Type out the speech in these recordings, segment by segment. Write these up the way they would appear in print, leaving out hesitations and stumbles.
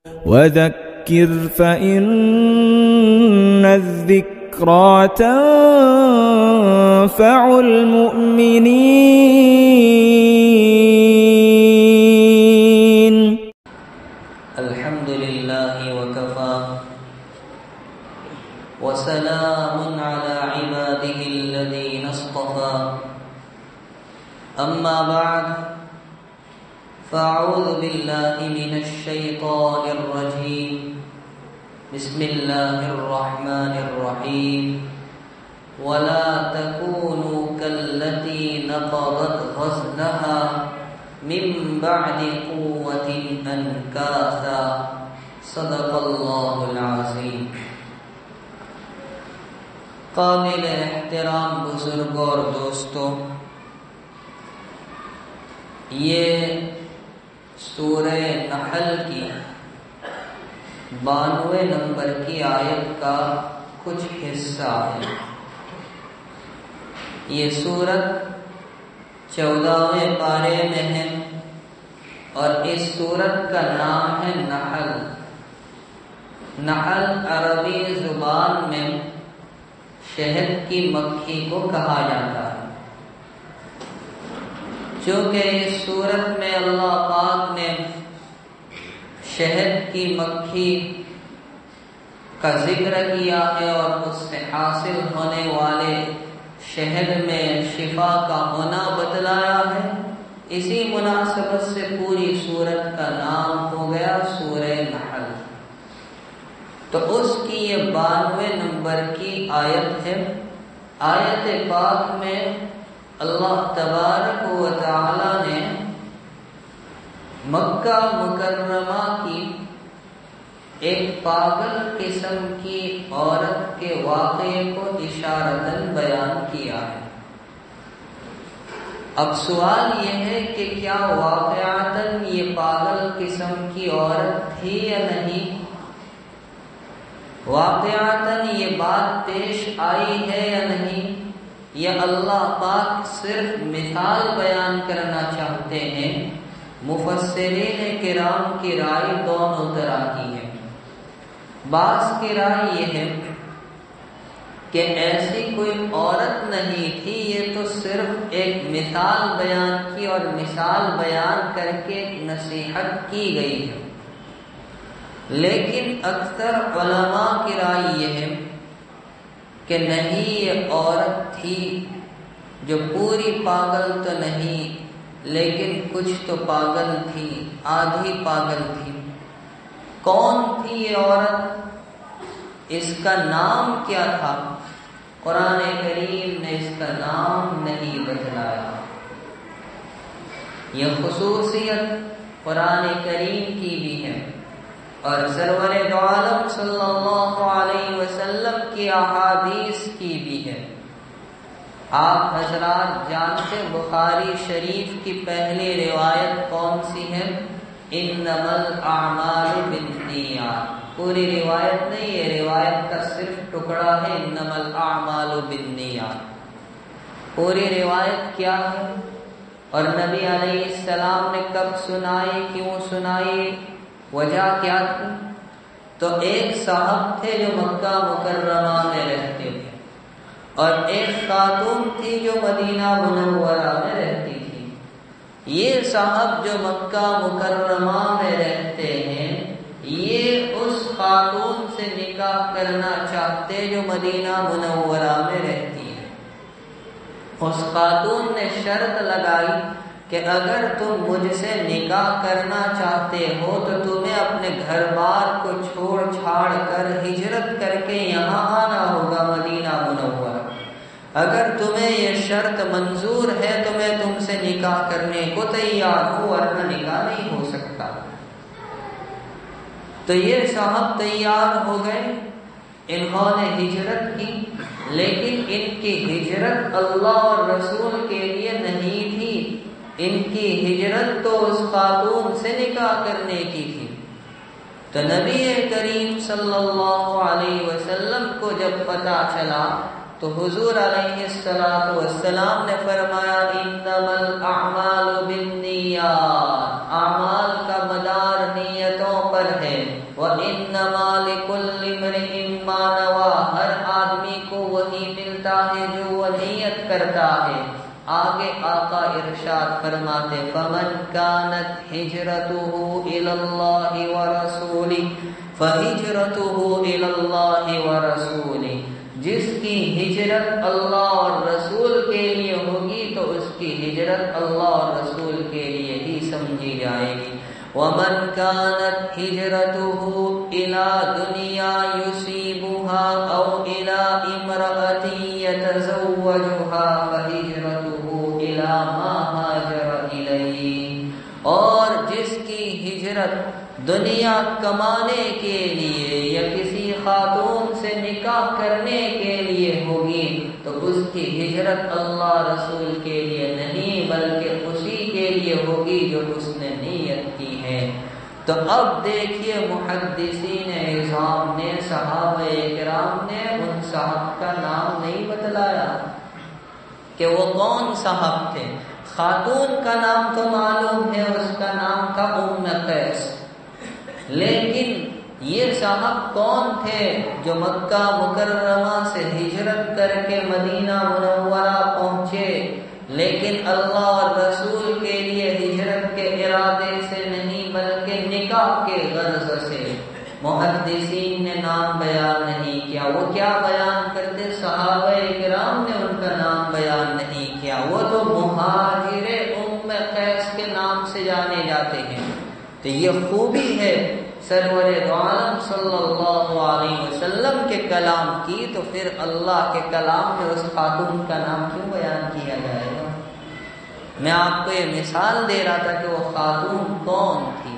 وذكر فإن الذكرى تنفع المؤمنين. الحمد لله وكفى وسلام على عباده الذين اصطفى أما بعد فأعوذ بالله من الشيطان الرجيم بسم الله الرحمن الرحيم ولا تكونوا كالتي نقضت غزلها من بعد قوة أنكاثا صدق الله العظيم. قابل احترام بزرگوں اور دوستوں، یہ سورہ نحل کی 92 نمبر کی آیت کا کچھ حصہ ہے. یہ سورت 14ویں پارے میں ہے اور اس سورت کا نام ہے نحل. نحل عربی زبان میں شہد کی مکھی کو کہا جاتا ہے. چونکہ اس سورت میں اللہ پاک نے شہد کی مکھی کا ذکر کیا ہے اور اس سے حاصل ہونے والے شہد میں شفا کا ہونا بتلایا ہے، اسی مناسبت سے پوری سورت کا نام ہو گیا سورہ نحل. تو اس کی یہ 92 نمبر کی آیت ہے. آیت پاک میں اللہ تبارک و تعالی نے مکہ مکرمہ کی ایک پاگل قسم کی عورت کے واقعے کو اشارتاً بیان کیا ہے. اب سوال یہ ہے کہ کیا واقعاتاً یہ پاگل قسم کی عورت تھی یا نہیں؟ واقعاتاً یہ بات پیش آئی ہے یا نہیں؟ یا اللہ پاک صرف مثال بیان کرنا چاہتے ہیں؟ مفسرین کرام کی رائے دونوں طرح کی ہے. بعض کی رائے یہ ہے کہ ایسی کوئی عورت نہیں تھی، یہ تو صرف ایک مثال بیان کی اور مثال بیان کر کے نصیحت کی گئی ہے. لیکن اکثر علماء کی رائے یہ ہے کہ نہیں، یہ عورت تھی جو پوری پاگل تو نہیں لیکن کچھ تو پاگل تھی، آدھی پاگل تھی. کون تھی یہ عورت؟ اس کا نام کیا تھا؟ قرآن کریم نے اس کا نام نہیں بتلایا. یہ خصوصیت قرآن کریم کی بھی ہے اور سرور دو عالم صلی اللہ علیہ وسلم کی احادیث کی بھی ہے. آپ حضرات جانتے بخاری شریف کی پہلی روایت کون سی ہے؟ انما الاعمال بالنیات. پوری روایت نہیں، یہ روایت کا صرف ٹکڑا ہے. انما الاعمال بالنیات. پوری روایت کیا ہے اور نبی علیہ السلام نے کب سنائی، کیوں سنائی، وجہ کیا تھی؟ تو ایک صاحب تھے جو مکہ مکرمہ میں رہتے تھے اور ایک خاتون تھی جو مدینہ منورہ میں رہتی تھی. یہ صاحب جو مکہ مکرمہ میں رہتے ہیں، یہ اس خاتون سے نکاح کرنا چاہتے جو مدینہ منورہ میں رہتی ہے. اس خاتون نے شرط لگائی کہ اگر تم مجھ سے نکاح کرنا چاہتے ہو تو تمہیں اپنے گھر بار کو چھوڑ چھاڑ کر ہجرت کر کے یہاں آنا ہوگا مدینہ منورہ. اگر تمہیں یہ شرط منظور ہے تو میں تم سے نکاح کرنے کو تیار ہوں، ورنہ نکاح نہیں ہو سکتا. تو یہ صاحب تیار ہو گئے، انہوں نے ہجرت کی. لیکن ان کی ہجرت اللہ اور رسول کے لیے نہیں تھی، ان کی ہجرت تو اس خاتون سے نکاح کرنے کی تھی. تو نبی کریم صلی اللہ علیہ وسلم کو جب پتہ چلا تو حضور علیہ السلام نے فرمایا انما الاعمال بالنیات، اعمال کا مدار نیتوں پر ہے. ہے وَإِنَّمَا لِكُلِّ امْرِئٍ مَّا نَوَىٰ، ہر آدمی کو وہی ملتا ہے جو وہ نیت کرتا ہے۔ آگے آقا ارشاد فرماتے فَمَنْ كَانَتْ هِجْرَتُهُ إِلَى اللَّهِ وَرَسُولِهِ فَهِجْرَتُهُ إِلَى اللَّهِ وَرَسُولِهِ، جس کی ہجرت اللہ اور رسول کے لیے ہوگی تو اس کی ہجرت اللہ اور رسول کے لیے ہی سمجھی جائے گی۔ وَمَنْ كَانَتْ هِجْرَتُهُ إِلَى دُنْيَا يُصِيبُهَا أَوْ إِلَى امْرَأَةٍ يَتَزَوَّجُهَا فَهِجْرَتُهُ إِلَى مَا هَاجَرَ إِلَيْهِ، اور جس کی ہجرت دنیا کمانے کے لیے یا کسی خاتون سے نکاح کرنے کے لیے ہوگی تو اس کی ہجرت اللہ رسول کے لیے نہیں بلکہ اسی کے لیے ہوگی جو اس نے نیت کی ہے۔ تو اب دیکھیے محدثین اعظام نے صحابہ کرام نے ان صحابہ کا نام نہیں بتلایا کہ وہ کون صحابہ تھے۔ خاتون کا نام تو معلوم ہے، اس کا نام تھا ام قیس، لیکن یہ صاحب کون تھے جو مکہ مکرمہ سے ہجرت کر کے مدینہ منورہ پہنچے، لیکن اللہ اور رسول کے لیے ہجرت کے ارادے سے نہیں بلکہ نکاح کے غرض سے؟ محدثین نے نام بیان نہیں کیا۔ وہ کیا بیان کرتے؟ صحابہ کرام نے ان کا نام بیان نہیں کیا، وہ تو مہاجر ام قیس کے نام سے جانے جاتے ہیں۔ تو یہ خوبی ہے سرور دو عالم صلی اللہ علیہ وسلم کے کلام کی، تو پھر اللہ کے کلام میں اس خاتون کا نام کیوں بیان کیا جائے گا؟ میں آپ کو یہ مثال دے رہا تھا کہ وہ خاتون کون تھی،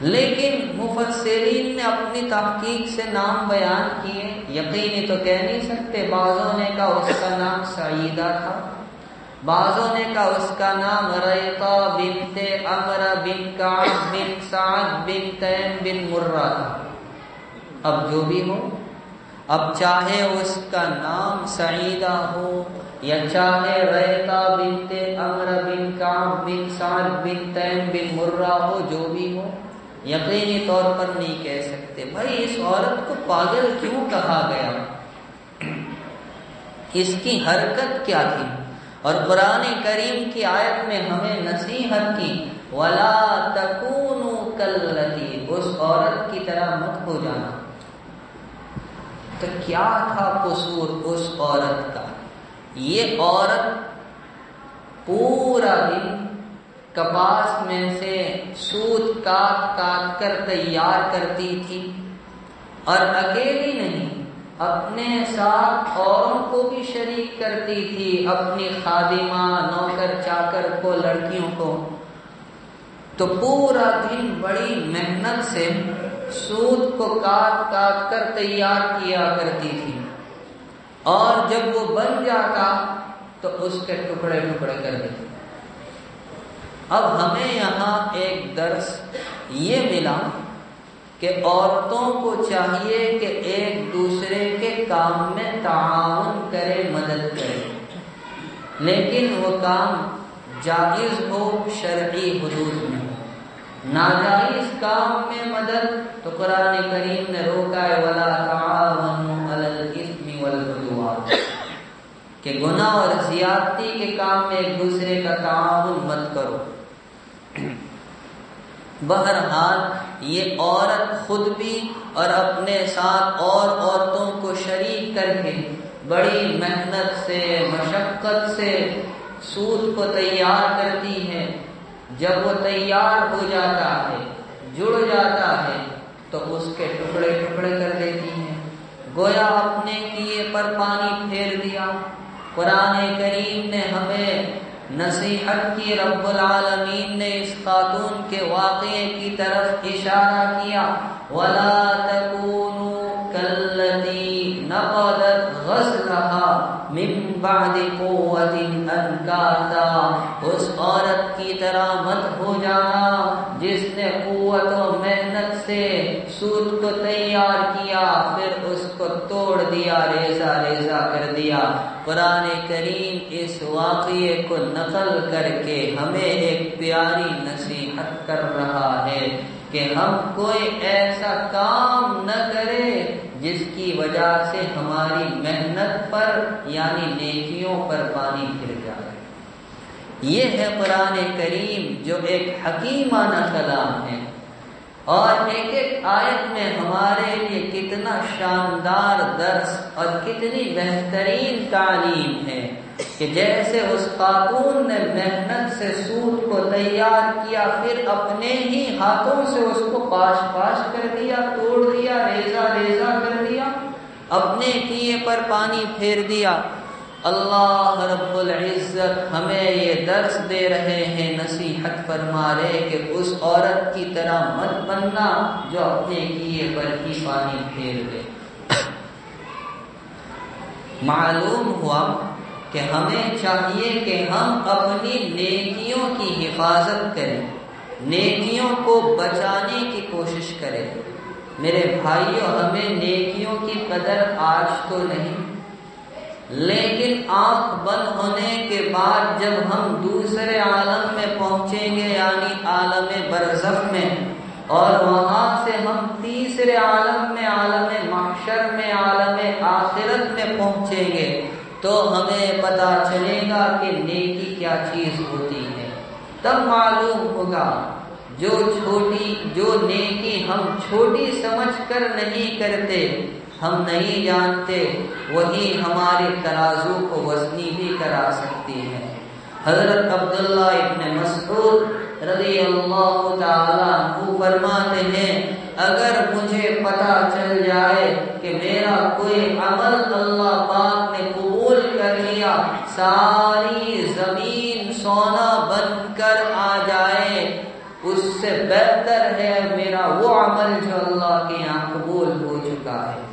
لیکن مفسرین نے اپنی تحقیق سے نام بیان کیے، یقینی تو کہہ نہیں سکتے۔ بعضوں نے کہا اس کا نام سعیدہ تھا، بعضوں نے کہا اس کا نام ریطہ بنت عمر بن کعب بن سعد بن تیم بن مرہ تھا۔ اب جو بھی ہو، اب چاہے اس کا نام سعیدہ ہو یا چاہے ریطہ بنت عمر بن کعب بن سعد بن تیم بن مرہ ہو، جو بھی ہو، یقینی طور پر نہیں کہہ سکتے۔ بھائی اس عورت کو پاگل کیوں کہا گیا؟ اس کی حرکت کیا تھی؟ اور قرآن کریم کی آیت میں ہمیں نصیحت کی وَلَا تَكُونُوا كَالَّتِي، اس عورت کی طرح مت ہو جانا۔ تو کیا تھا قصور اس عورت کا؟ یہ عورت پورا دن کپاس میں سے سوت کاٹ کاٹ کر تیار کرتی تھی، اور اکیلی نہیں اپنے ساتھ اوروں کو بھی شریک کرتی تھی، اپنی خادمہ، نوکر چاکر کو، لڑکیوں کو۔ تو پورا دن بڑی محنت سے سوت کو کاٹ کاٹ کر تیار کیا کرتی تھی، اور جب وہ بن جاتا تو اس کے ٹکڑے ٹکڑے کر دیتی۔ اب ہمیں یہاں ایک درس یہ ملا کہ عورتوں کو چاہیے کہ ایک دوسرے کے کام میں تعاون کرے، مدد کرے، لیکن وہ کام جائز ہو، شرعی حدود میں ہو۔ ناجائز کام میں مدد تو قرآن کریم نے روکا ہے وَلَا تَعَاوَنُوا عَلَى الْإِثْمِ وَالْعُدْوَانِ، کہ گناہ اور زیادتی کے کام میں ایک دوسرے کا تعاون مت کرو۔ بہرحال یہ عورت خود بھی اور اپنے ساتھ اور عورتوں کو شریک کر کے بڑی محنت سے، مشقت سے سوت کو تیار کرتی ہے۔ جب وہ تیار ہو جاتا ہے، جڑ جاتا ہے، تو اس کے ٹکڑے ٹکڑے کر دیتی ہیں، گویا اپنے کیے پر پانی پھیر دیا۔ قرآن کریم نے ہمیں نصیحت کی، رب العالمین نے اس خاتون کے واقعے کی طرف اشارہ کیا وَلَا تَكُونُوا كَالَّتِي نَقَضَتْ غَزْلَهَا مِن بَعْدِ قُوَّةٍ أَنْكَاثًا، اس عورت کی طرح مت ہو جانا جس نے قوت و محنت سے سوت کو تیار کیا، پھر اس کو توڑ دیا، ریزہ ریزہ کر دیا۔ قرآن کریم اس واقعے کو نقل کر کے ہمیں ایک پیاری نصیحت کر رہا ہے کہ ہم کوئی ایسا کام نہ کرے جس کی وجہ سے ہماری محنت پر یعنی نیکیوں پر پانی پھر جائے۔ یہ ہے قرآن کریم جو ایک حکیمانہ کلام ہے، اور ایک ایک آیت میں ہمارے لیے کتنا شاندار درس اور کتنی بہترین تعلیم ہے کہ جیسے اس خاتون نے محنت سے سوٹ کو تیار کیا، پھر اپنے ہی ہاتھوں سے اس کو پاش پاش کر دیا، توڑ دیا، ریزہ ریزہ کر دیا، اپنے کیے پر پانی پھیر دیا۔ اللہ رب العزت ہمیں یہ درس دے رہے ہیں، نصیحت فرما رہے کہ اس عورت کی طرح مت بننا جو اپنے کیے پر ہی پانی پھیر دے۔ معلوم ہوا کہ ہمیں چاہیے کہ ہم اپنی نیکیوں کی حفاظت کریں، نیکیوں کو بچانے کی کوشش کریں۔ میرے بھائیوں، ہمیں نیکیوں کی قدر آج تو نہیں، لیکن آنکھ بند ہونے کے بعد جب ہم دوسرے عالم میں پہنچیں گے یعنی عالم برزخ میں، اور وہاں سے ہم تیسرے عالم میں، عالم محشر میں، عالم آخرت میں پہنچیں گے، تو ہمیں پتا چلے گا کہ نیکی کیا چیز ہوتی ہے۔ تب معلوم ہوگا جو نیکی ہم چھوٹی سمجھ کر نہیں کرتے، ہم نہیں جانتے، وہی ہمارے ترازو کو وزنی بھی کرا سکتی ہے۔ حضرت عبداللہ ابن مسعود رضی اللہ تعالیٰ عنہ فرماتے ہیں، اگر مجھے پتا چل جائے کہ میرا کوئی عمل اللہ پاک نے قبول کر لیا، ساری زمین سونا بن کر آ جائے، اس سے بہتر ہے میرا وہ عمل جو اللہ کے یہاں قبول ہو چکا ہے۔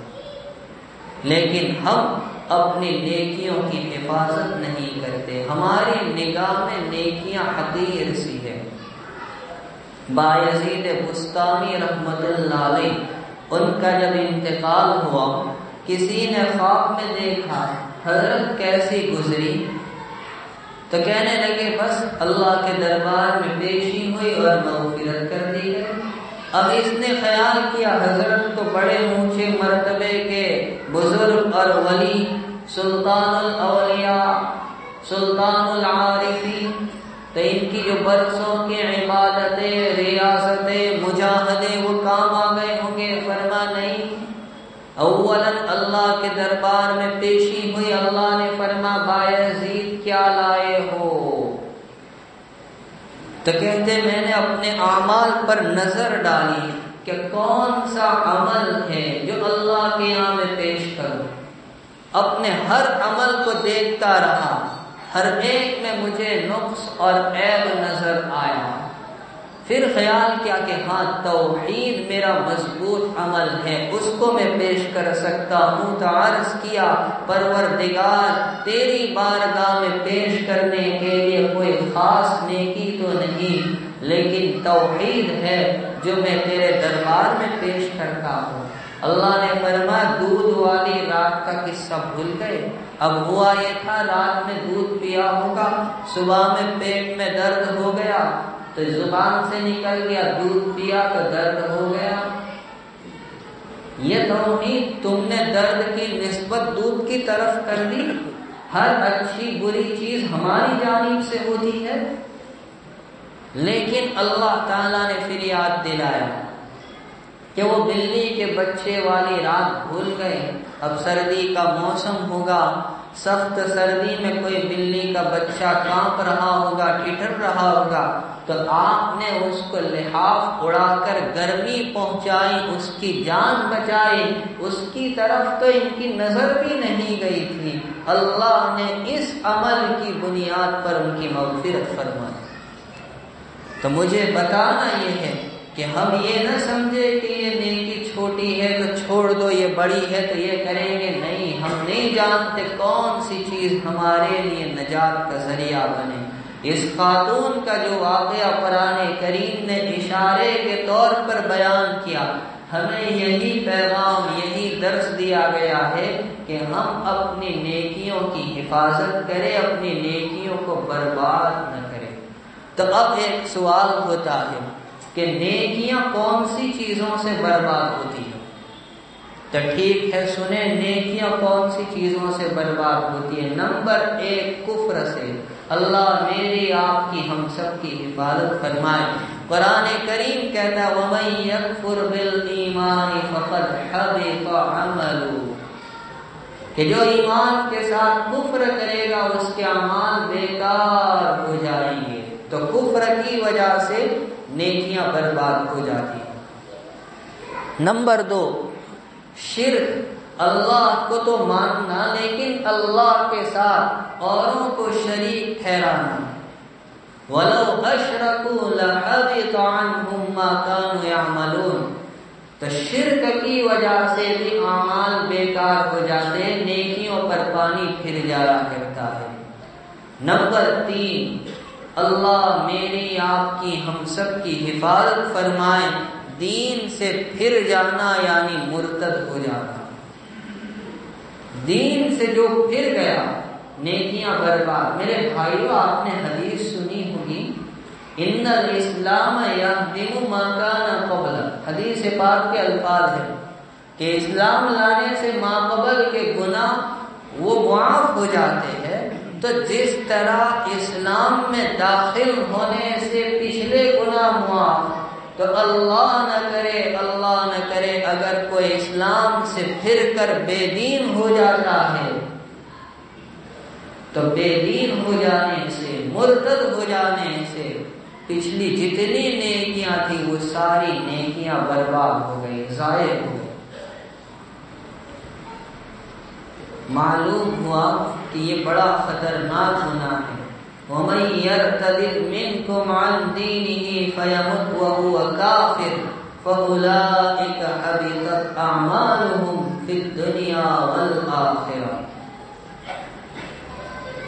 لیکن ہم اپنی نیکیوں کی حفاظت نہیں کرتے، ہماری نگاہ میں نیکیاں حقیر سی ہے۔ بایزید بستامی رحمت اللہ علیہ، ان کا جب انتقال ہوا، کسی نے خواب میں دیکھا حضرت کیسی گزری، تو کہنے لگے بس اللہ کے دربار میں پیشی ہوئی اور مغفرت کر دی گئی۔ اب اس نے خیال کیا حضرت تو بڑے اونچے مرتبے کے بزرگ اور ولی، سلطان الاولیاء، سلطان العارفین، تو ان کی جو برسوں کی عبادتیں، ریاستیں، مجاہدے وہ کام آ گئے ہوں گے۔ فرما نہیں، اولاً اللہ کے دربار میں پیشی ہوئی، اللہ نے فرما بایزید کیا لائے ہو؟ تو کہتے میں نے اپنے اعمال پر نظر ڈالی کہ کون سا عمل ہے جو اللہ کے یہاں میں پیش کروں۔ اپنے ہر عمل کو دیکھتا رہا، ہر ایک میں مجھے نقص اور عیب نظر آیا۔ پھر خیال کیا کہ ہاں توحید میرا مضبوط عمل ہے، اس کو میں پیش کر سکتا ہوں۔ تو عرض کیا پروردگار تیری بارگاہ میں پیش کرنے کے لیے کوئی خاص نیکی تو نہیں، لیکن توحید ہے جو میں تیرے دربار میں پیش کرتا ہوں۔ اللہ نے فرمایا دودھ والی رات کا قصہ بھول گئے؟ اب ہوا یہ تھا رات میں دودھ پیا ہوگا، صبح میں پیٹ میں درد ہو گیا تو زبان سے نکل گیا، دودھ پیا تو درد ہو گیا۔ یہ توحید تم نے درد کی نسبت دودھ کی طرف کر دی۔ ہر اچھی بری چیز ہماری جانب سے ہوتی ہے، لیکن اللہ تعالیٰ نے پھر یاد دلایا کہ وہ بلی کے بچے والی رات بھول گئے۔ اب سردی کا موسم ہوگا، سخت سردی میں کوئی بلی کا بچہ کانپ رہا ہوگا، ٹھٹر رہا ہوگا، تو آپ نے اس کو لحاف اڑا کر گرمی پہنچائی، اس کی جان بچائی، اس کی طرف تو ان کی نظر بھی نہیں گئی تھی۔ اللہ نے اس عمل کی بنیاد پر ان کی مغفرت فرمائی۔ تو مجھے بتانا یہ ہے کہ ہم یہ نہ سمجھے کہ یہ نیکی چھوٹی ہے تو چھوڑ دو، یہ بڑی ہے تو یہ کریں گے نہیں۔ ہم نہیں جانتے کون سی چیز ہمارے لیے نجات کا ذریعہ بنے۔ اس خاتون کا جو واقعہ قرآن کریم نے اشارے کے طور پر بیان کیا، ہمیں یہی پیغام، یہی درس دیا گیا ہے کہ ہم اپنی نیکیوں کی حفاظت کریں، اپنی نیکیوں کو برباد نہ کریں۔ تو اب ایک سوال ہوتا ہے کہ نیکیاں کون سی چیزوں سے برباد ہوتی ہیں، تو ٹھیک ہے سنیں نیکیاں کون سی چیزوں سے برباد ہوتی ہیں۔ نمبر 1 کفر سے۔ اللہ میری آپ کی ہم سب کی حفاظت فرمائے۔ قرآن کریم کہتا ہے وَمَن يَكْفُرْ بِالْإِيمَانِ فَقَدْ حَبِطَ عَمَلُهُ، کہ جو ایمان کے ساتھ کفر کرے گا اس کے اعمال بیکار ہو جائیں گے۔ تو کفر کی وجہ سے نیکیاں برباد ہو جاتی ہیں۔ نمبر 2 شرک، اللہ کو تو ماننا لیکن اللہ کے ساتھ اوروں کو شریک ٹھہرانا۔ وَلَوْ أَشْرَكُوا لَحَبِطَ عَنْهُمْ مَا كَانُوا يَعْمَلُونَ، تو شرک کی وجہ سے بھی اعمال بیکار ہو جاتے ہیں، نیکیوں پر پانی پھر جایا کرتا ہے۔ نمبر 3 اللہ میری آپ کی ہم سب کی حفاظت فرمائے، دین سے پھر جانا یعنی مرتد ہو جانا۔ دین سے جو پھر گیا نیکیاں برباد۔ میرے بھائیو آپ نے حدیث سنی ہوگی ان الاسلام یہدم ما کان قبل، حدیث پاک کے الفاظ ہیں کہ اسلام لانے سے ما قبل کے گناہ وہ معاف ہو جاتے ہیں۔ تو جس طرح اسلام میں داخل ہونے سے پچھلے گناہ معاف، تو اللہ نہ کرے اگر کوئی اسلام سے پھر کر بے دین ہو جاتا ہے تو بے دین ہو جانے سے، مرتد ہو جانے سے پچھلی جتنی نیکیاں تھی وہ ساری نیکیاں برباد ہو گئی، ضائع ہو گئی۔ معلوم ہوا کہ یہ بڑا خطرناک گناہ ہے۔ وَمَن يَرْتَدِدْ مِنْكُمْ عَنْ دِينِهِ فَيَمُتْ وَهُوَ كَافِرٌ فَأُولَٰئِكَ حَبِطَتْ أَعْمَالُهُمْ فِي الدُّنْيَا وَالْآخِرَةِ۔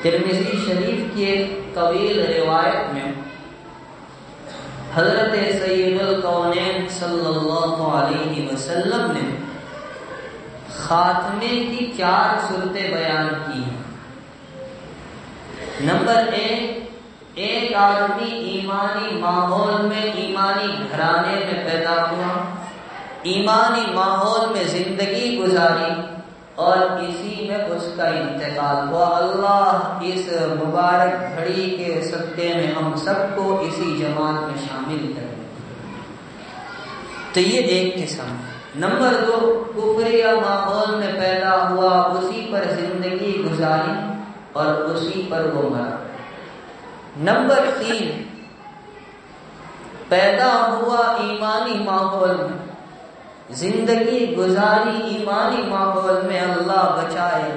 ترمذی شریف کی ایک طویل روایت میں حضرت سید الکونین صلی اللہ علیہ وسلم نے خاتمے کی 4 صورتیں بیان کی ہیں۔ نمبر 1 ایک آدمی ایمانی ماحول میں، ایمانی گھرانے میں پیدا ہوا، ایمانی ماحول میں زندگی گزاری اور اسی میں اس کا انتقال ہوا۔ اللہ اس مبارک گھڑی کے صدقے میں ہم سب کو اسی جماعت میں شامل کرے۔ تو یہ ایک قسم۔ نمبر 2 کفریہ ماحول میں پیدا ہوا، اسی پر زندگی گزاری اور اسی پر وہ مرا۔ نمبر 3 پیدا ہوا ایمانی ماحول میں، زندگی گزاری ایمانی ماحول میں، اللہ بچائے،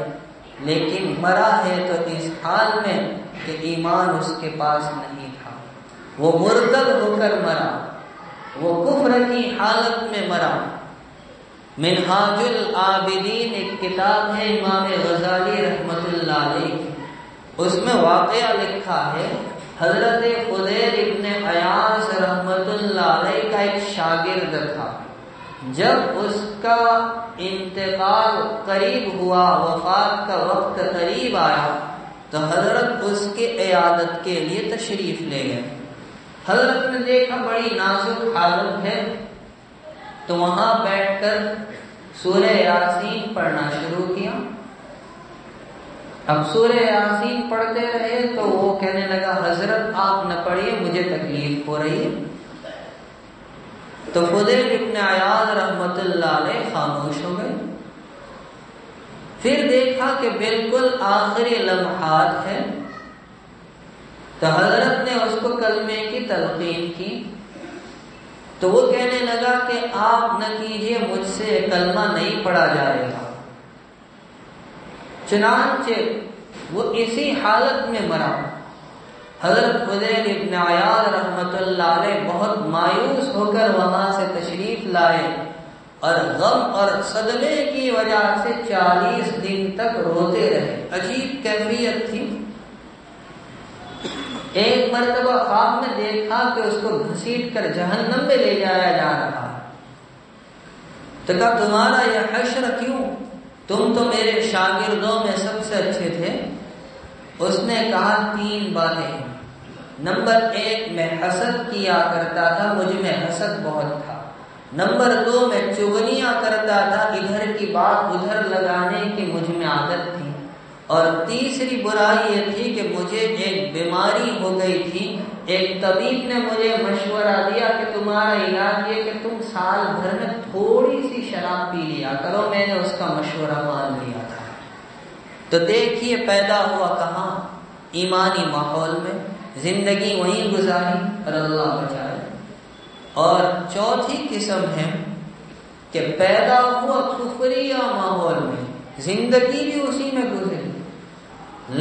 لیکن مرا ہے تو اس حال میں کہ ایمان اس کے پاس نہیں تھا، وہ مرتد ہو کر مرا، وہ کفر کی حالت میں مرا۔ منہاج العابدین ایک کتاب ہے امام غزالی رحمۃ اللہ علیہ، اس میں واقعہ لکھا ہے حضرت فضیل ابن عیاض رحمۃ اللہ علیہ کا ایک شاگرد تھا، جب اس کا انتقال قریب ہوا، وفات کا وقت قریب آیا تو حضرت اس کے عیادت کے لیے تشریف لے گئے۔ حضرت نے دیکھا بڑی نازک حالت ہے تو وہاں بیٹھ کر سورہ یاسین پڑھنا شروع کیا۔ اب سورہ یاسین پڑھتے رہے تو وہ کہنے لگا حضرت آپ نہ پڑھیے، مجھے تکلیف ہو رہی ہے۔ تو فضیل ابن عیاض رحمت اللہ علیہ خاموش ہو گئے۔ پھر دیکھا کہ بالکل آخری لمحات ہے تو حضرت نے اس کو کلمے کی تلقین کی، تو وہ کہنے لگا کہ آپ نہ کیجیے، مجھ سے کلمہ نہیں پڑھا جائے گا۔ چنانچہ وہ اسی حالت میں مرا۔ حضرت فضیل ابن عیاض رحمت اللہ علیہ بہت مایوس ہو کر وہاں سے تشریف لائے اور غم اور صدمے کی وجہ سے 40 دن تک روتے رہے۔ عجیب کیفیت تھی۔ ایک مرتبہ خواب میں دیکھا کہ اس کو گھسیٹ کر جہنم میں لے جایا جا رہا، تو کہا تمہارا یہ حشر کیوں؟ تم تو میرے شاگردوں میں سب سے اچھے تھے۔ اس نے کہا 3 باتیں۔ نمبر 1 میں حسد کیا کرتا تھا، مجھ میں حسد بہت تھا۔ نمبر 2 میں چغلیاں کرتا تھا، ادھر کی بات ادھر لگانے کی مجھ میں عادت تھی۔ اور تیسری برائی یہ تھی کہ مجھے ایک بیماری ہو گئی تھی۔ ایک طبیب نے مجھے مشورہ دیا کہ تمہارا علاج یہ کہ تم سال بھر میں تھوڑی سی شراب پی لیا کرو۔ میں نے اس کا مشورہ مان لیا تھا۔ تو دیکھیے پیدا ہوا کہاں؟ ایمانی ماحول میں، زندگی وہیں گزاری اور اللہ بچائے۔ اور چوتھی قسم ہے کہ پیدا ہوا کفریہ ماحول میں، زندگی بھی اسی میں گزری،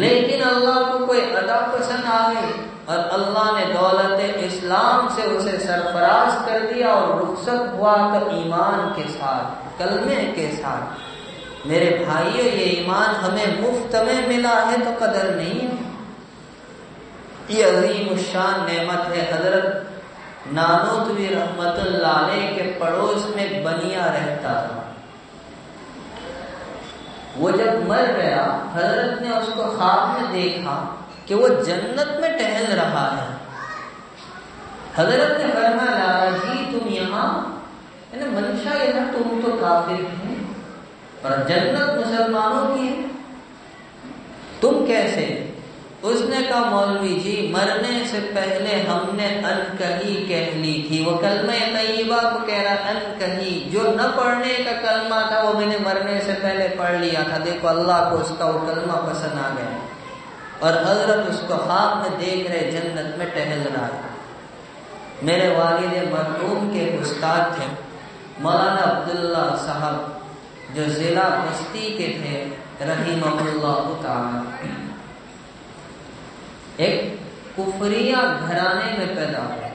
لیکن اللہ کو کوئی ادا پسند آ گئی اور اللہ نے دولت اسلام سے اسے سرفراز کر دیا اور رخصت ہوا تو ایمان کے ساتھ، کلمے کے ساتھ۔ میرے بھائیو، یہ ایمان ہمیں مفت میں ملا ہے تو قدر نہیں ہے۔ یہ عظیم الشان نعمت ہے۔ حضرت نانوتوی رحمت اللہ علیہ کے پڑوس میں بنیا رہتا تھا۔ وہ جب مر گیا، حضرت نے اس کو خواب میں دیکھا کہ وہ جنت میں ٹہل رہا ہے۔ حضرت نے فرمایا لالا جی تم یہاں، منشا یہ تھا تم تو کافر ہیں اور جنت مسلمانوں کی ہے، تم کیسے؟ اس نے کہا مولوی جی مرنے سے پہلے ہم نے انکہی کہہ لی تھی۔ وہ کلمہ طیبہ کو کہہ رہا انکہی، جو نہ پڑھنے کا کلمہ تھا وہ میں نے مرنے سے پہلے پڑھ لیا تھا۔ دیکھو اللہ کو اس کا وہ کلمہ پسند آ گیا اور حضرت اس کو خواب میں دیکھ رہے جنت میں ٹہل رہا ہے۔ میرے والد مرحوم کے استاد تھے مولانا عبداللہ صاحب، جو ضلع بستی کے تھے رحمہ اللہ تعالی۔ ایک کفریہ گھرانے میں پیدا ہوئے۔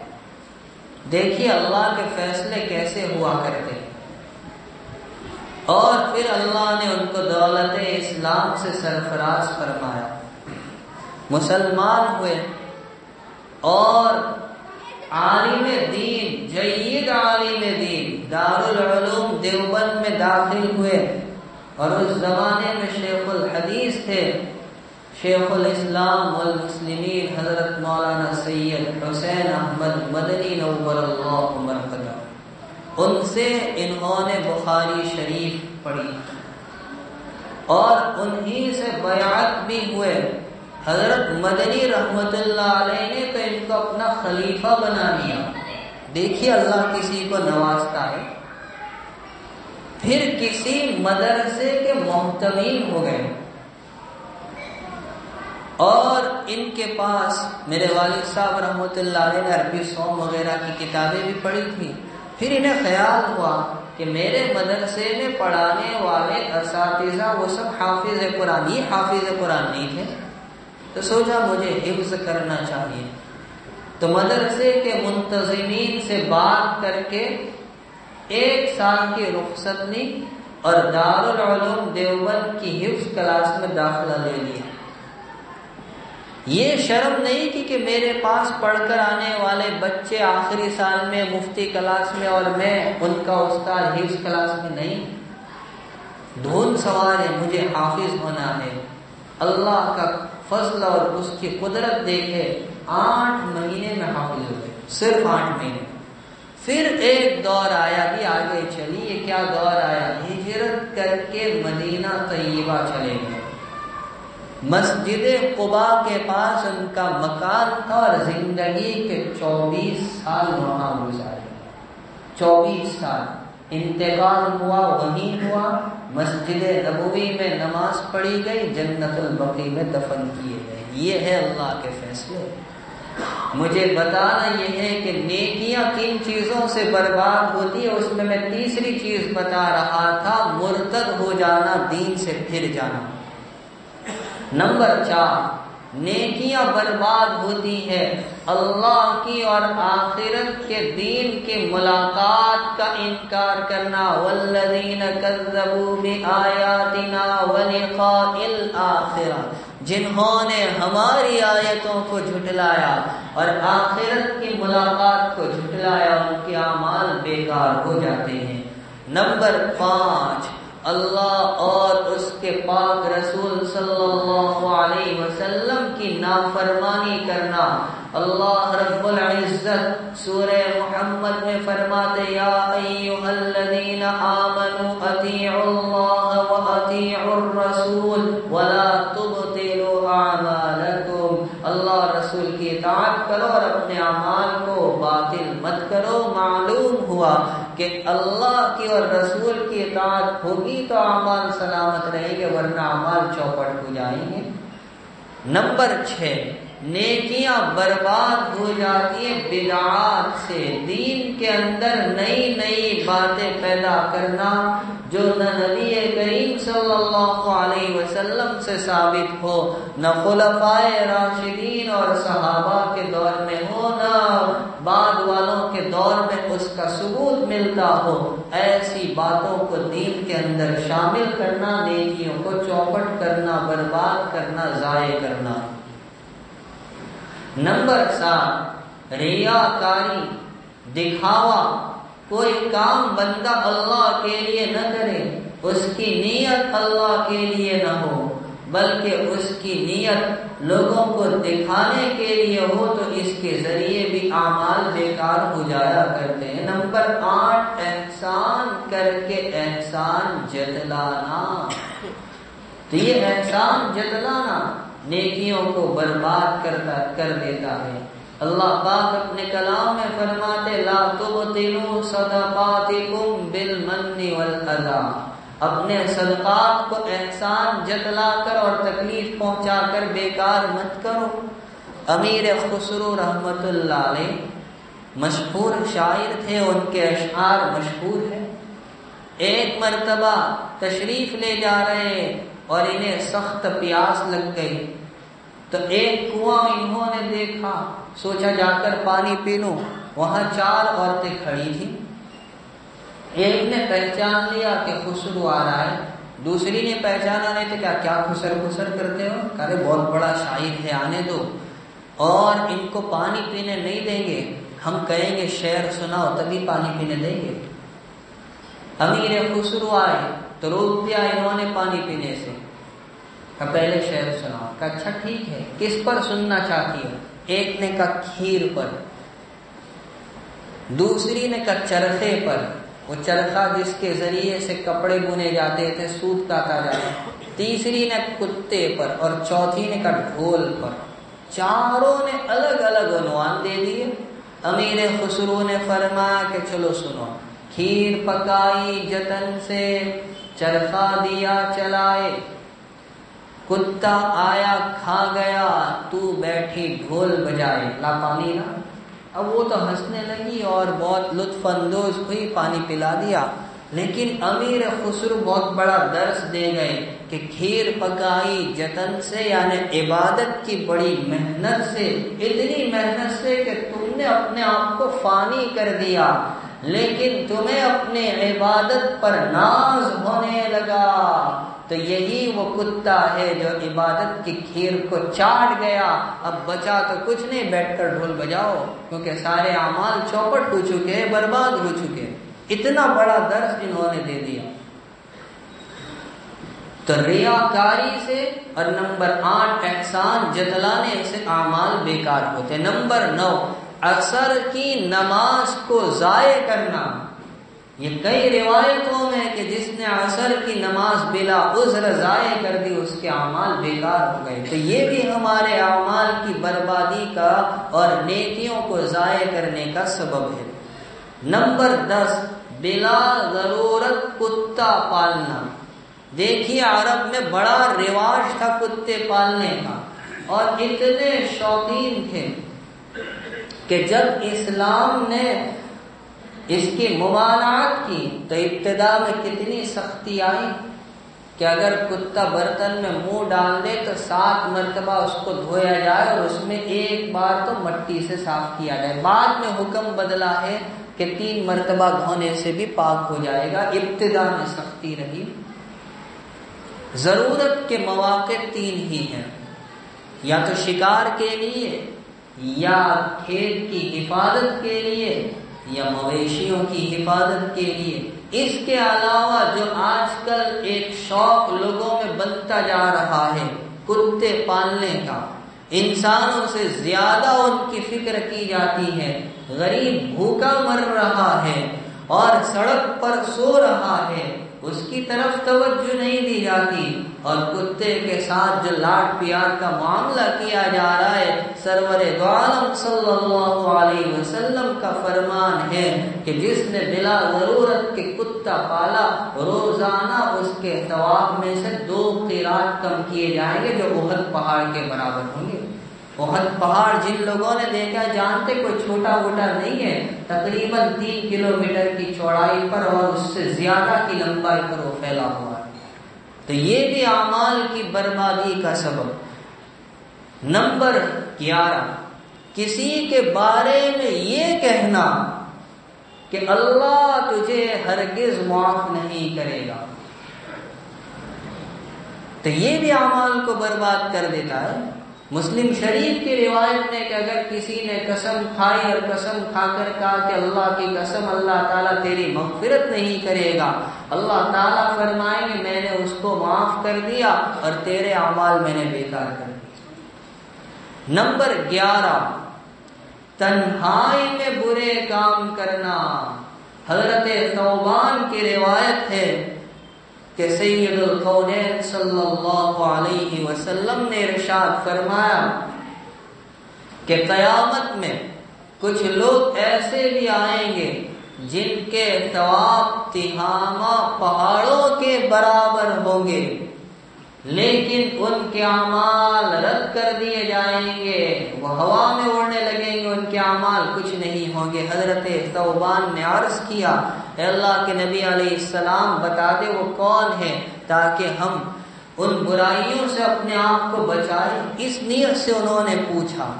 دیکھیے اللہ کے فیصلے کیسے ہوا کرتے، اور پھر اللہ نے ان کو دولت اسلام سے سرفراز فرمایا، مسلمان ہوئے اور عالم دین، جید عالم دین، دارالعلوم دیوبند میں داخل ہوئے۔ اور اس زمانے میں شیخ الحدیث تھے شیخ الاسلام والمسلمین حضرت مولانا سید حسین احمد مدنی نور اللہ مرقدہ۔ ان سے انہوں نے بخاری شریف پڑھی اور انہی سے بیعت بھی ہوئے۔ حضرت مدنی رحمت اللہ علیہ نے تو ان کو اپنا خلیفہ بنا لیا۔ دیکھیے اللہ کسی کو نوازتا ہے۔ پھر کسی مدرسے کے محتمل ہو گئے اور ان کے پاس میرے والد صاحب رحمۃ اللہ علیہ نے عربی صوم وغیرہ کی کتابیں بھی پڑھی تھی۔ پھر انہیں خیال ہوا کہ میرے مدرسے میں پڑھانے والے اساتذہ وہ سب حافظ قرآن، یہ حافظ قرآن نہیں تھے، تو سوچا مجھے حفظ کرنا چاہیے۔ تو مدرسے کے منتظمین سے بات کر کے 1 سال کی رخصت لی اور دارالعلوم دیوبند کی حفظ کلاس میں داخلہ لے لیا۔ یہ شرم نہیں کی کہ میرے پاس پڑھ کر آنے والے بچے آخری سال میں مفتی کلاس میں اور میں ان کا استاد حفظ کلاس میں نہیں، دھن سوار ہے، مجھے حافظ ہونا ہے۔ اللہ کا فضل اور اس کی قدرت دیکھے 8 مہینے میں حافظ ہوئے، صرف 8 مہینے۔ پھر ایک دور آیا، بھی آگے چلیے کیا دور آیا، ہجرت کر کے مدینہ طیبہ چلے گئے۔ مسجد قباء کے پاس ان کا مکان تھا اور زندگی کے 24 سال وہاں گزارے۔ 24 سال انتقال ہوا وہیں ہوا، مسجد نبوی میں نماز پڑھی گئی، جنت البقیع میں دفن کیے گئے۔ یہ ہے اللہ کے فیصلے۔ مجھے بتانا یہ ہے کہ نیکیاں کن چیزوں سے برباد ہوتی ہے، اس میں تیسری چیز بتا رہا تھا، مرتد ہو جانا، دین سے پھر جانا۔ نمبر 4، نیکیاں برباد ہوتی ہے اللہ کی اور آخرت کے دین کی ملاقات کا انکار کرنا۔ والذین کذبوا بآیاتنا ولقاء الآخرہ، جنہوں نے ہماری آیتوں کو جھٹلایا اور آخرت کی ملاقات کو جھٹلایا، ان کے اعمال بیکار ہو جاتے ہیں۔ نمبر 5، اللہ اور اس کے پاک رسول صلی اللہ علیہ وسلم کی نافرمانی کرنا اللہ رب العزت سورہ محمد میں فرماتے یا ایھا الذین آمنوا اطیعوا اللہ واطیعوا الرسول ولا تبطلوا اعمالکم، اللہ رسول کی اطاعت کرو اور اپنے اعمال کو باطل مت کرو۔ معلوم ہوا کہ اللہ کی اور رسول کی اطاعت ہوگی تو اعمال سلامت رہیں گے، ورنہ اعمال چوپٹ ہو جائیں گے۔ نمبر 6، نیکیاں برباد ہو جاتی ہیں بدعات سے، دین کے اندر نئی نئی باتیں پیدا کرنا جو نہ نبی کریم صلی اللہ علیہ وسلم سے ثابت ہو، نہ خلفائے راشدین اور صحابہ کے دور میں ہو، نہ بعد والوں کے دور میں اس کا ثبوت ملتا ہو، ایسی باتوں کو دین کے اندر شامل کرنا، نیکیوں کو چوپٹ کرنا، برباد کرنا، ضائع کرنا۔ نمبر 7، ریاکاری، دکھاوا۔ کوئی کام بندہ اللہ کے لیے نہ کرے، اس کی نیت اللہ کے لیے نہ ہو، بلکہ اس کی نیت لوگوں کو دکھانے کے لیے ہو، تو اس کے ذریعے بھی اعمال بیکار ہو جایا کرتے ہیں۔ نمبر 8، احسان کر کے احسان جتلانا۔ تو یہ احسان جتلانا نیکیوں کو برباد کر دیتا ہے۔ اللہ پاک اپنے کلام میں فرماتے لا تبطلوا صدقاتکم بالمن والاذی، اپنے صدقات کو احسان جتلا کر اور تکلیف پہنچا کر بیکار مت کرو۔ امیر خسرو رحمت اللہ علیہ مشہور شاعر تھے، ان کے اشعار مشہور ہیں۔ ایک مرتبہ تشریف لے جا رہے اور انہیں سخت پیاس لگ گئی، تو ایک کنواں انہوں نے دیکھا، سوچا جا کر پانی پی لوں۔ وہاں 4 عورتیں کھڑی تھیں، ایک نے پہچان لیا کہ خسرو آ رہا ہے، دوسری نے پہچانا نہیں تو کیا خسر خسر کرتے ہو، کہے بہت بڑا شاعر ہے آنے دو، اور ان کو پانی پینے نہیں دیں گے، ہم کہیں گے شعر سناؤ تبھی پانی پینے دیں گے۔ امیر خسرو آئے تو روک دیا انہوں نے پانی پینے سے، کہ پہلے شعر سناؤ۔ کہ اچھا ٹھیک ہے، کس پر سننا چاہتی ہو؟ ایک نے کہا کھیر پر، دوسری نے کہا چرخے پر، وہ چرخا جس کے ذریعے سے کپڑے بنے جاتے تھے، سوت کاتا جاتا، تیسری نے کتے پر، اور چوتھی نے کہا ڈھول پر۔ چاروں نے الگ الگ عنوان دے دیے۔ امیر خسرو نے فرمایا کہ چلو سنو، کھیر پکائی جتن سے، چرخا دیا چلائے، کتا آیا کھا گیا، تو بیٹھی ڈھول بجائے۔ لا پانی نا۔ اب وہ تو ہنسنے لگی اور بہت لطف اندوز ہوئی، پانی پلا دیا۔ لیکن امیر خسرو بہت بڑا درس دے گئے کہ کھیر پکائی جتن سے، یعنی عبادت کی بڑی محنت سے، اتنی محنت سے کہ تم نے اپنے آپ کو فانی کر دیا، لیکن تمہیں اپنے عبادت پر ناز ہونے لگا، تو یہی وہ کتا ہے جو عبادت کی کھیر کو چاٹ گیا۔ اب بچا تو کچھ نہیں، بیٹھ کر ڈھول بجاؤ، کیونکہ سارے اعمال چوپٹ ہو چکے ہیں، برباد ہو چکے ہیں۔ اتنا بڑا درس انہوں نے دے دیا۔ تو ریاکاری سے اور نمبر 8 احسان جتلانے سے اعمال بیکار ہوتے۔ نمبر 9 عصر کی نماز کو ضائع کرنا۔ یہ کئی روایتوں میں کہ جس نے عصر کی نماز بلا عذر ضائع کر دی، اس کے اعمال بیکار ہو گئے۔ تو یہ بھی ہمارے اعمال کی بربادی کا اور نیکیوں کو ضائع کرنے کا سبب ہے۔ نمبر 10 بلا ضرورت کتا پالنا۔ دیکھیے عرب میں بڑا رواج تھا کتے پالنے کا، اور اتنے شوقین تھے کہ جب اسلام نے اس کی ممانعت کی تو ابتدا میں کتنی سختی آئی کہ اگر کتا برتن میں منہ ڈال دے تو 7 مرتبہ اس کو دھویا جائے اور اس میں ایک بار تو مٹی سے صاف کیا جائے۔ بعد میں حکم بدلا ہے کہ 3 مرتبہ دھونے سے بھی پاک ہو جائے گا۔ ابتدا میں سختی رہی۔ ضرورت کے مواقع 3 ہی ہیں، یا تو شکار کے لیے، یا کھیت کی حفاظت کے لیے، یا مویشیوں کی حفاظت کے لیے۔ اس کے علاوہ جو آج کل ایک شوق لوگوں میں بنتا جا رہا ہے کتے پالنے کا، انسانوں سے زیادہ ان کی فکر کی جاتی ہے۔ غریب بھوکا مر رہا ہے اور سڑک پر سو رہا ہے، اس کی طرف توجہ نہیں دی جاتی، اور کتے کے ساتھ جو لاڈ پیار کا معاملہ کیا جا رہا ہے، سرور دو عالم صلی اللہ علیہ وسلم کا فرمان ہے کہ جس نے بلا ضرورت کے کتا پالا، روزانہ اس کے ثواب میں سے 2 قیراط کم کیے جائیں گے جو احد پہاڑ کے برابر ہوں گے۔ احد پہاڑ جن لوگوں نے دیکھا جانتے کوئی چھوٹا موٹا نہیں ہے، تقریباً 3 کلومیٹر کی چوڑائی پر اور اس سے زیادہ کی لمبائی پر وہ پھیلا ہوا ہے۔ تو یہ بھی اعمال کی بربادی کا سبب۔ نمبر 11، کسی کے بارے میں یہ کہنا کہ اللہ تجھے ہرگز معاف نہیں کرے گا، تو یہ بھی اعمال کو برباد کر دیتا ہے۔ مسلم شریف کی روایت میں کہ اگر کسی نے قسم کھائی اور قسم کھا کر کہا کہ اللہ کی قسم اللہ تعالیٰ تیری مغفرت نہیں کرے گا، اللہ تعالیٰ فرمائیں گے میں نے اس کو معاف کر دیا اور تیرے اعمال میں نے بیکار کر دیے۔ نمبر 11، تنہائی میں برے کام کرنا۔ حضرت ثوبان کی روایت ہے کہ سید الکونین صلی اللہ علیہ وسلم نے ارشاد فرمایا کہ قیامت میں کچھ لوگ ایسے بھی آئیں گے جن کے ثواب تہامہ پہاڑوں کے برابر ہوں گے، لیکن ان کے اعمال رد کر دیے جائیں گے، وہ ہوا میں اڑنے لگیں گے، ان کے اعمال کچھ نہیں ہوں گے۔ حضرت ثوبان نے عرض کیا اے اللہ کے نبی علیہ السلام بتا دے وہ کون ہے تاکہ ہم ان برائیوں سے اپنے آپ کو بچائیں۔ اس نیت سے انہوں نے پوچھا۔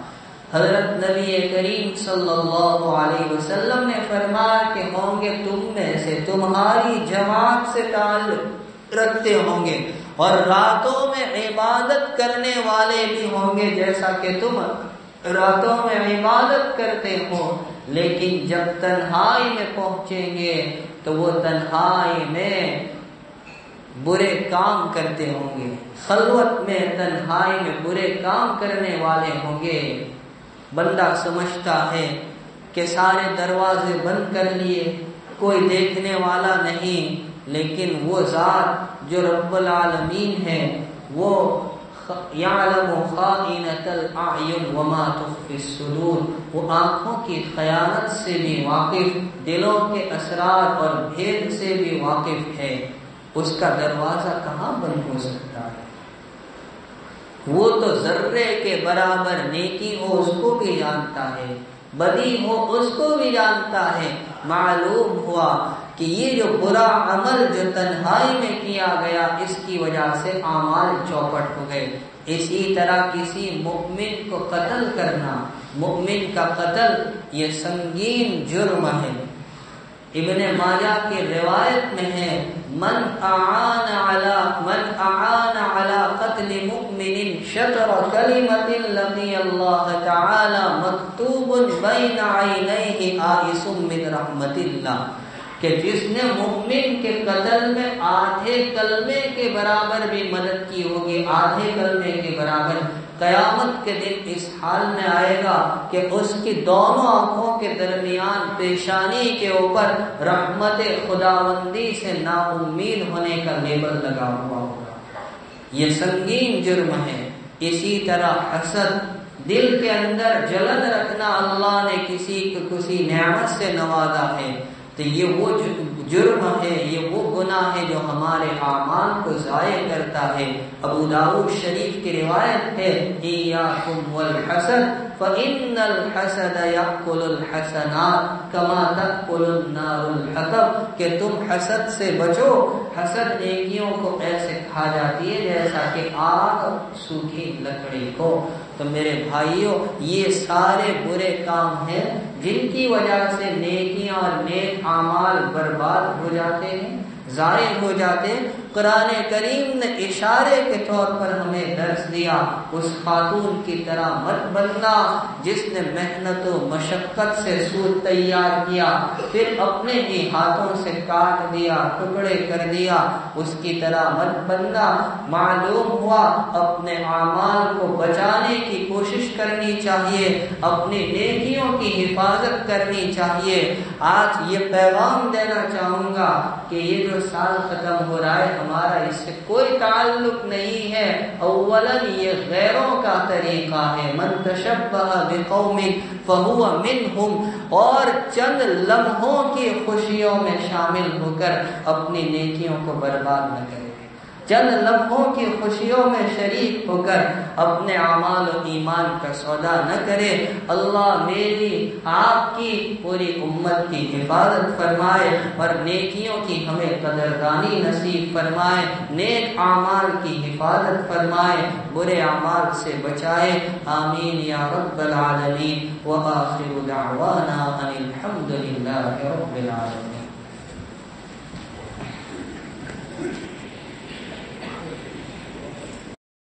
حضرت نبی کریم صلی اللہ علیہ وسلم نے فرمایا کہ ہوں گے تم میں سے تمہاری جماعت سے تعلق رکھتے ہوں گے اور راتوں میں عبادت کرنے والے بھی ہوں گے جیسا کہ تم راتوں میں عبادت کرتے ہو، لیکن جب تنہائی میں پہنچیں گے تو وہ تنہائی میں برے کام کرتے ہوں گے، خلوت میں تنہائی میں برے کام کرنے والے ہوں گے۔ بندہ سمجھتا ہے کہ سارے دروازے بند کر لیے، کوئی دیکھنے والا نہیں، لیکن وہ ذات جو رب العالمین ہے وہ یعلم خائنۃ الاعین وما تخفی الصدور، وہ آنکھوں کی خیانت سے بھی واقف، دلوں کے اسرار اور بھید سے بھی واقف ہے، اس کا دروازہ کہاں بند ہو سکتا ہے؟ وہ تو ذرے کے برابر نیکی ہو اس کو بھی جانتا ہے، بدی ہو اس کو بھی جانتا ہے۔ معلوم ہوا کہ یہ جو برا عمل جو تنہائی میں کیا گیا اس کی وجہ سے اعمال چوپٹ ہو گئے۔ اسی طرح کسی مؤمن کو قتل کرنا، مؤمن کا قتل یہ سنگین جرم ہے۔ ابن ماجہ کی روایت میں ہے من اعان علی قتل مؤمن شطر کلمۃ لقی اللہ تعالی مکتوب بین عینیہ آئس من رحمت اللہ، کہ جس نے مؤمن کے قتل میں آدھے کلمے کے برابر بھی مدد کی ہوگی، آدھے کلمے کے برابر، قیامت کے دن اس حال میں آئے گا کہ اس کی دونوں آنکھوں کے درمیان پیشانی کے اوپر رحمت خداوندی سے نا امید ہونے کا لیبل لگا ہوا ہوگا۔ یہ سنگین جرم ہے۔ اسی طرح حسد، دل کے اندر جلن رکھنا، اللہ نے کسی کو کسی نعمت سے نوازا ہے تو یہ وہ جرم ہے، یہ وہ گناہ ہے جو ہمارے اعمال کو ضائع کرتا ہے۔ ابو داؤد شریف کی روایت ہے ایاکم والحسد فإن الحسد یأکل الحسنات کما تأکل النار الحطب، کہ تم حسد سے بچو، حسد نیکیوں کو ایسے کھا جاتی ہے جیسا کہ آگ سوکھی لکڑی کو۔ تو میرے بھائیوں یہ سارے برے کام ہیں جن کی وجہ سے نیکیاں اور نیک اعمال برباد ہو جاتے ہیں۔ ضائع ہو جاتے۔ قرآن کریم نے اشارے کے طور پر ہمیں درس دیا، اس خاتون کی طرح مت بننا جس نے محنت و مشقت سے سوٹ تیار کیا، پھر اپنے ہی ہاتھوں سے کاٹ دیا، ٹکڑے کر دیا، اس کی طرح مت بننا۔ معلوم ہوا اپنے اعمال کو بچانے کی کوشش کرنی چاہیے، اپنی نیکیوں کی حفاظت کرنی چاہیے۔ آج یہ پیغام دینا چاہوں گا کہ یہ جو سال ختم ہو رہا ہے ہمارا اس سے کوئی تعلق نہیں ہے۔ اولاً یہ غیروں کا طریقہ ہے، من تشبہ بقوم فہو منہم، اور چند لمحوں کی خوشیوں میں شامل ہو کر اپنی نیکیوں کو برباد نہ کرے، چند لمحوں کی خوشیوں میں شریک ہو کر اپنے اعمال و ایمان کا سودا نہ کرے۔ اللہ میری آپ کی پوری امت کی حفاظت فرمائے اور نیکیوں کی ہمیں قدردانی نصیب فرمائے، نیک اعمال کی حفاظت فرمائے، برے اعمال سے بچائے۔ آمین یا رب العالمین۔ وآخر دعوانا ان الحمد للہ رب العالمین۔